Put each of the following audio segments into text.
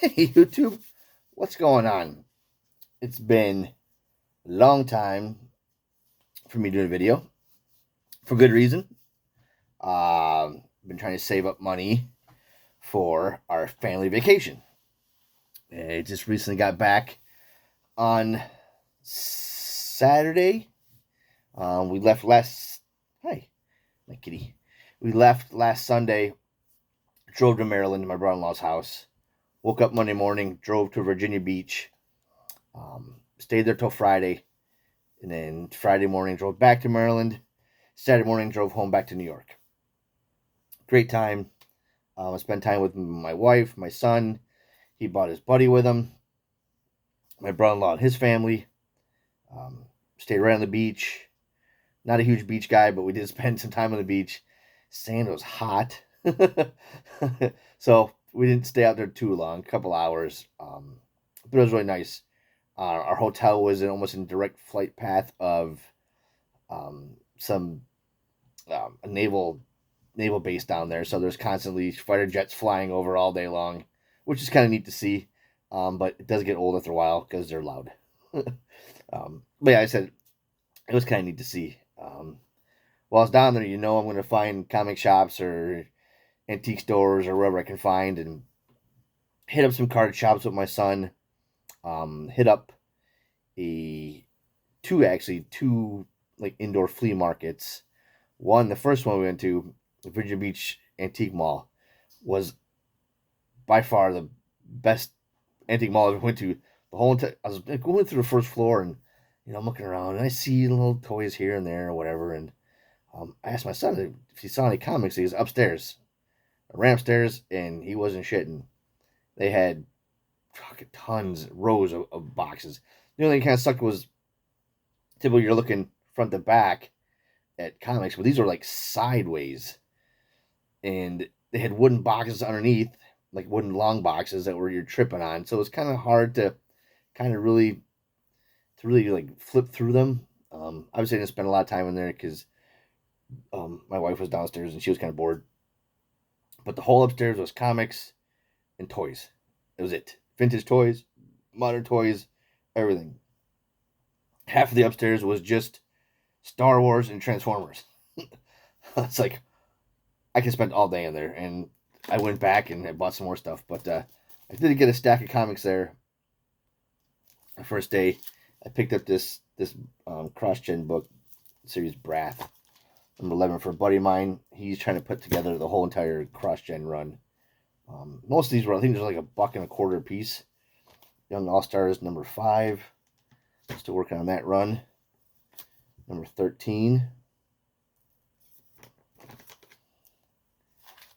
Hey, YouTube, what's going on? It's been a long time for me doing a video for good reason. Been trying to save up money for our family vacation. I just recently got back on Saturday. We left last. Hi, my kitty. We left last Sunday. Drove to Maryland to my brother-in-law's house. Woke up Monday morning. Drove to Virginia Beach. Stayed there till Friday. And then Friday morning drove back to Maryland. Saturday morning drove home back to New York. Great time. I spent time with my wife, my son. He brought his buddy with him. My brother-in-law and his family. Stayed right on the beach. Not a huge beach guy, but we did spend some time on the beach. Sand was hot. So we didn't stay out there too long, a couple hours. But it was really nice. Our hotel was almost in direct flight path of some a naval base down there, so there's constantly fighter jets flying over all day long, which is kind of neat to see. But it does get old after a while because they're loud. But yeah, I said it was kind of neat to see. While I was down there, I'm going to find comic shops or antique stores or wherever I can find, and hit up some card shops with my son. Hit up a two like indoor flea markets. The first one we went to, the Virginia Beach Antique Mall, was by far the best antique mall I ever went to. The whole entire, I was going through the first floor, and I'm looking around and I see little toys here and there or whatever. And I asked my son if he saw any comics. He was upstairs. I ran upstairs and he wasn't shitting. They had tons, rows of boxes. The only thing kind of sucked was typically you're looking front to back at comics, but these were like sideways, and they had wooden boxes underneath, like wooden long boxes that were you're tripping on. So it's kind of hard to kind of really like flip through them. Obviously, I didn't spend a lot of time in there because my wife was downstairs and she was kind of bored. But the whole upstairs was comics and toys. It was it. Vintage toys, modern toys, everything. Half of the upstairs was just Star Wars and Transformers. It's like I could spend all day in there, and I went back and I bought some more stuff. But I did get a stack of comics there. The first day, I picked up this cross gen book series Brath number 11 for a buddy of mine. He's trying to put together the whole entire cross gen run. Most of these were, I think, there's like $1.25 a piece. Young All Stars number 5. Still working on that run. Number 13.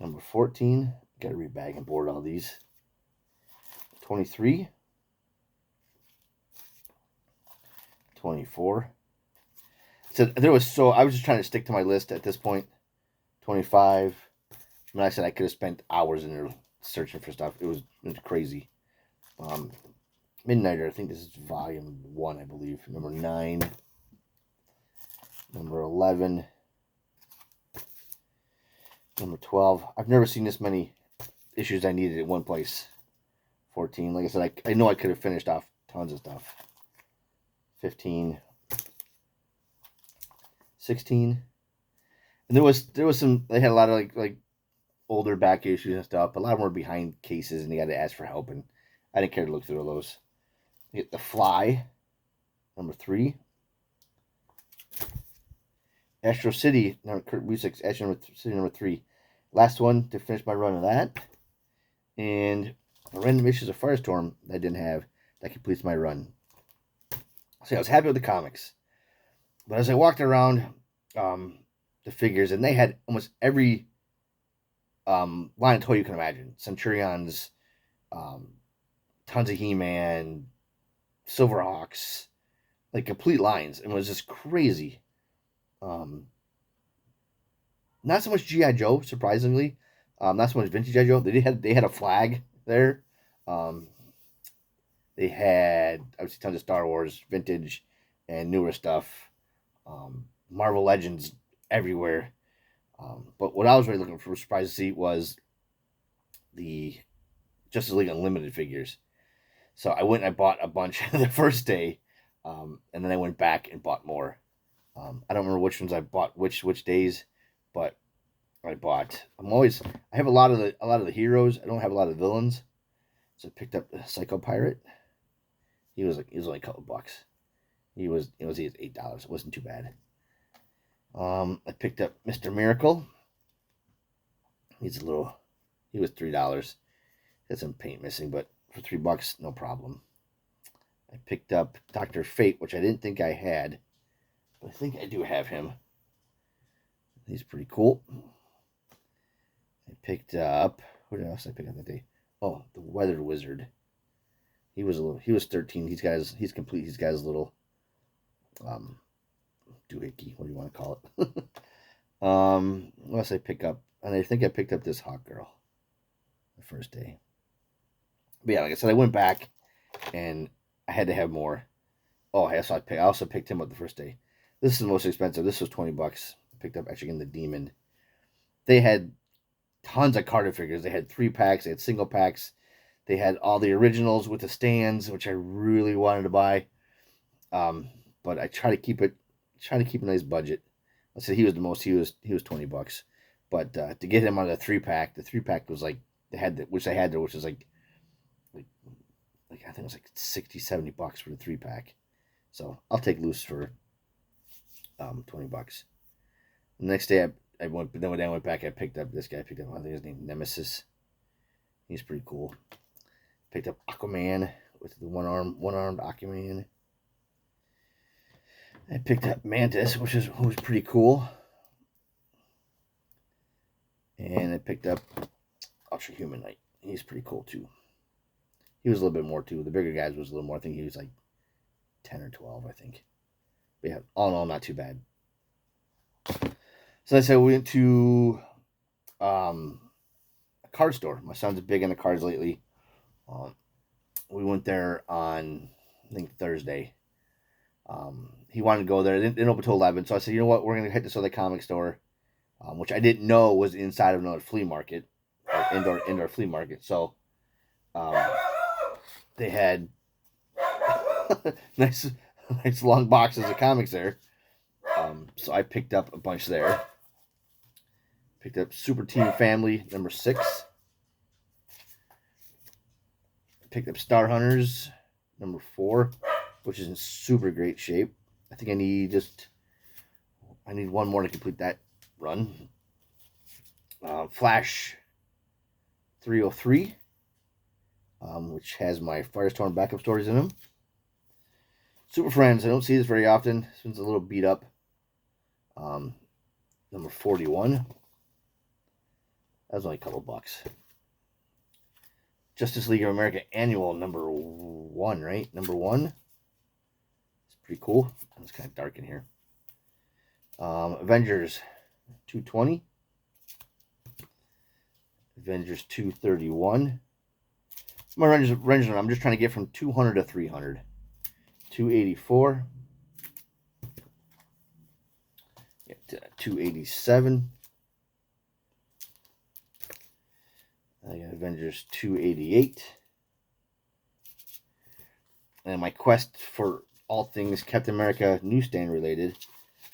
Number 14. Got to rebag and board all these. 23. 24. So I was just trying to stick to my list at this point. 25. I mean, I said I could have spent hours in there searching for stuff. It was crazy. Midnighter, I think this is volume 1, I believe. Number 9. Number 11. Number 12. I've never seen this many issues I needed in one place. 14. Like I said, I know I could have finished off tons of stuff. 15. 16. And there was some, they had a lot of like older back issues and stuff. A lot of them were behind cases and you got to ask for help, and I didn't care to look through those. You get The Fly, number 3. Astro City, Kurt Busiek's Astro City number 3. Last one to finish my run of that. And a random issues of Firestorm that I didn't have. That completes my run. So I was happy with the comics. But as I walked around the figures, and they had almost every line of toy you can imagine. Centurions, tons of He-Man, Silverhawks, like complete lines. And it was just crazy. Not so much G.I. Joe, surprisingly. Not so much vintage G.I. Joe. They had a flag there. They had obviously tons of Star Wars, vintage, and newer stuff. Marvel Legends everywhere. But what I was really looking for, surprised to see, was the Justice League Unlimited figures. So I went and I bought a bunch the first day, and then I went back and bought more. I don't remember which ones I bought which days, but I bought. I have a lot of the heroes. I don't have a lot of villains, so I picked up the Psycho Pirate. He was only a couple bucks. He was $8. It wasn't too bad. I picked up Mr. Miracle. He was $3. Got some paint missing, but for $3, no problem. I picked up Dr. Fate, which I didn't think I had, but I think I do have him. He's pretty cool. I picked up, what else did I pick up that day? Oh, the Weathered Wizard. He was 13. He's complete. He's got his little doohickey, what do you want to call it? What else did I pick up? And I think I picked up this Hawk Girl the first day. But yeah, like I said, I went back and I had to have more. Oh, I also picked him up the first day. This is the most expensive. This was $20. I picked up actually in the Demon. They had tons of Carter figures. They had 3-packs. They had single packs. They had all the originals with the stands, which I really wanted to buy. But I try to keep a nice budget. I said he was the most. He was $20. But to get him on the 3-pack, the 3-pack was like which was like I think it was like $60-$70 for the 3-pack. So I'll take loose for $20. The next day I went back. I picked up this guy. I think his name Nemesis. He's pretty cool. Picked up Aquaman with the one-armed Aquaman. I picked up Mantis, who was pretty cool. And I picked up Ultra Human Knight. He's pretty cool too. He was a little bit more too. The bigger guys was a little more. I think he was like 10 or 12, I think. But yeah, all in all, not too bad. So I said we went to a card store. My son's big into cards lately. We went there on, I think, Thursday. He wanted to go there. It didn't open until 11. So I said, you know what? We're going to hit this other comic store, which I didn't know was inside of another flea market, indoor flea market. So they had nice long boxes of comics there. So I picked up a bunch there. Picked up Super Team Family number 6. Picked up Star Hunters number 4, which is in super great shape. I think I need one more to complete that run. Flash 303, which has my Firestorm backup stories in them. Super Friends, I don't see this very often. This one's a little beat up. Number 41. That was only a couple bucks. Justice League of America Annual number 1, right? Number 1. It's pretty cool. It's kind of dark in here. Avengers 220. Avengers 231. My Avengers, I'm just trying to get from 200 to 300. 284. Get to 287. I got Avengers 288. And my quest for all things Captain America newsstand related,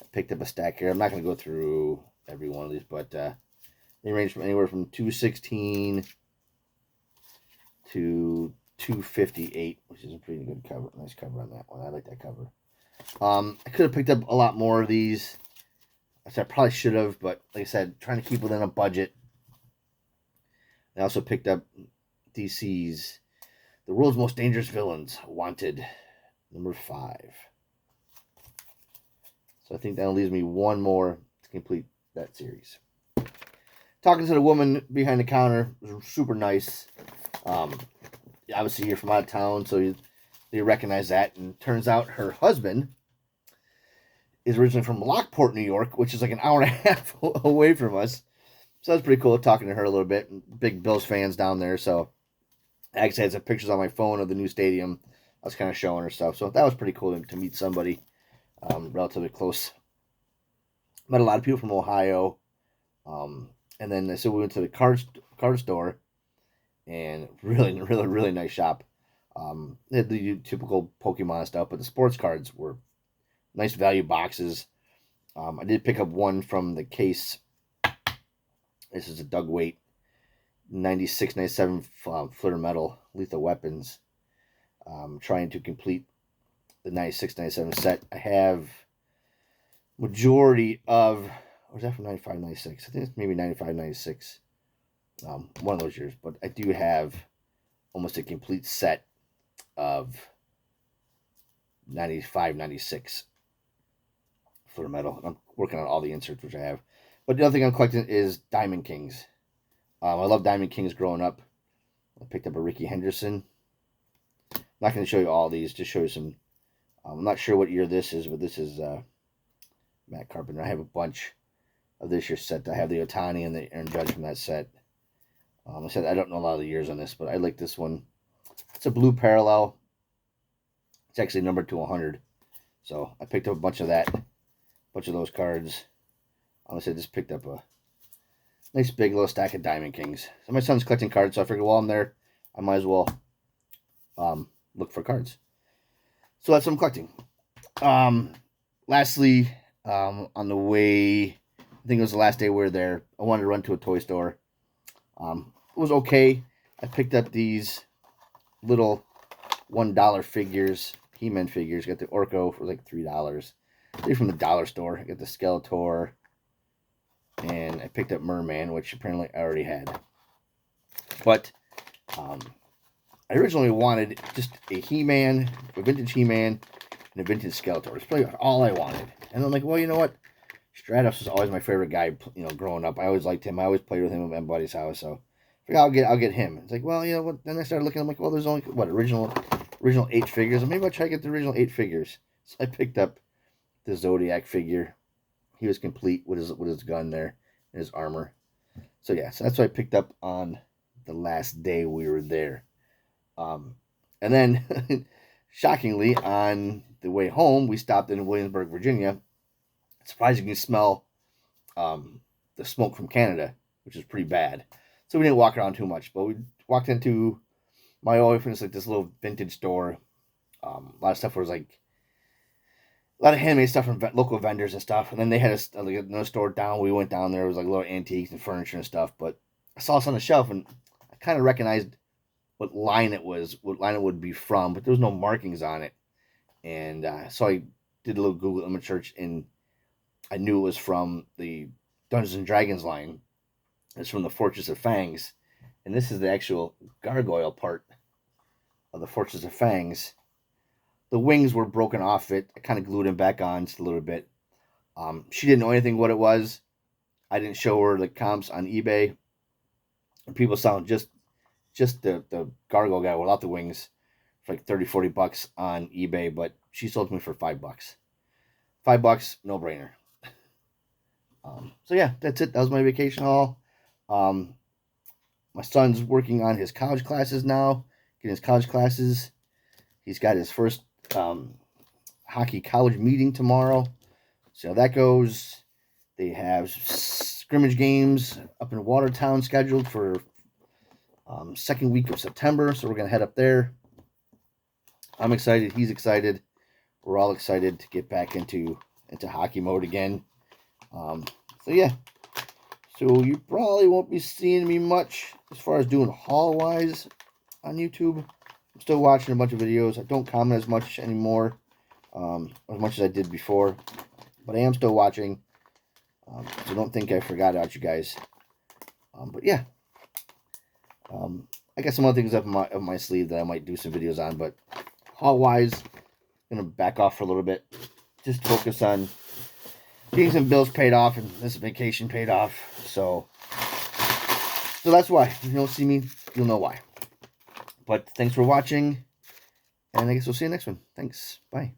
I picked up a stack here. I'm not going to go through every one of these, but they range from anywhere from 216 to 258, which is a pretty good cover. Nice cover on that one. I like that cover. I could have picked up a lot more of these. I probably should have, but like I said, trying to keep within a budget. I also picked up DC's The World's Most Dangerous Villains, Wanted, number 5. So I think that leaves me one more to complete that series. Talking to the woman behind the counter was super nice. Obviously, you're from out of town, so they recognize that. And turns out her husband is originally from Lockport, New York, which is like an hour and a half away from us. So that's pretty cool talking to her a little bit. Big Bills fans down there. So I actually had some pictures on my phone of the new stadium. I was kind of showing her stuff. So that was pretty cool to meet somebody relatively close. Met a lot of people from Ohio. And then so we went to the card store. and really nice shop. They had the typical Pokemon stuff, but the sports cards were nice value boxes. I did pick up one from the case. This is a Doug Weight 96, 97 Flitter Metal Lethal Weapons. Trying to complete the 96, 97 set. I have majority of, or was that from 95, 96? I think it's maybe 95, 96. One of those years. But I do have almost a complete set of 95, 96 Flitter Metal. I'm working on all the inserts, which I have. But the other thing I'm collecting is Diamond Kings. I love Diamond Kings growing up. I picked up a Ricky Henderson. I'm not going to show you all these, just show you some. I'm not sure what year this is, but this is Matt Carpenter. I have a bunch of this year's set. I have the Ohtani and the Aaron Judge from that set. I said I don't know a lot of the years on this, but I like this one. It's a blue parallel. It's actually numbered to 100. So I picked up a bunch of that, a bunch of those cards. Honestly, I just picked up a nice big little stack of Diamond Kings. So my son's collecting cards, so I figured while I'm there, I might as well look for cards. So that's what I'm collecting. Lastly, on the way, I think it was the last day we were there, I wanted to run to a toy store. It was okay. I picked up these little $1 figures, He-Man figures. Got the Orko for like $3. They're from the dollar store. I got the Skeletor, and I picked up Merman, which apparently I already had. But I originally wanted just a He-Man, a vintage He-Man, and a vintage Skeletor. It's probably all I wanted. And I'm like, well, you know what? Stratos was always my favorite guy, growing up. I always liked him. I always played with him at my buddy's house, so I figured I'll get him. It's like, well, you know what? Then I started looking. I'm like, well, there's only original 8 figures. Or maybe I'll try to get the original 8 figures. So I picked up the Zodiac figure. He was complete with his gun there and his armor. So yeah, so that's what I picked up on the last day we were there. And then, shockingly, on the way home, we stopped in Williamsburg, Virginia. Surprisingly, you can smell the smoke from Canada, which is pretty bad. So we didn't walk around too much, but we walked into my wife, and it's like this little vintage store. A lot of stuff was like a lot of handmade stuff from local vendors and stuff. And then they had another store down. We went down there. It was like little antiques and furniture and stuff. But I saw this on the shelf, and I kind of recognized what line it was, what line it would be from, but there was no markings on it. And so I did a little Google image search, and I knew it was from the Dungeons and Dragons line. It's from the Fortress of Fangs. And this is the actual gargoyle part of the Fortress of Fangs. The wings were broken off it. I kind of glued them back on just a little bit. She didn't know anything what it was. I didn't show her the comps on eBay. And people selling just the gargoyle guy without the wings for like $30-$40 on eBay, but she sold me for $5. $5, no brainer. So yeah, that's it. That was my vacation haul. My son's working on his college classes now, getting his college classes. He's got his first hockey college meeting tomorrow. See how that goes. They have scrimmage games up in Watertown scheduled for second week of September, so we're going to head up there. I'm excited. He's excited. We're all excited to get back into hockey mode again. So yeah. So you probably won't be seeing me much as far as doing haul-wise on YouTube. I'm still watching a bunch of videos. I don't comment as much anymore, as much as I did before. But I am still watching. So don't think I forgot about you guys. But yeah. I got some other things up my sleeve that I might do some videos on. But haul-wise, I'm going to back off for a little bit. Just focus on getting some bills paid off, and this vacation paid off. So that's why. If you don't see me, you'll know why. But thanks for watching, and I guess we'll see you next one. Thanks. Bye.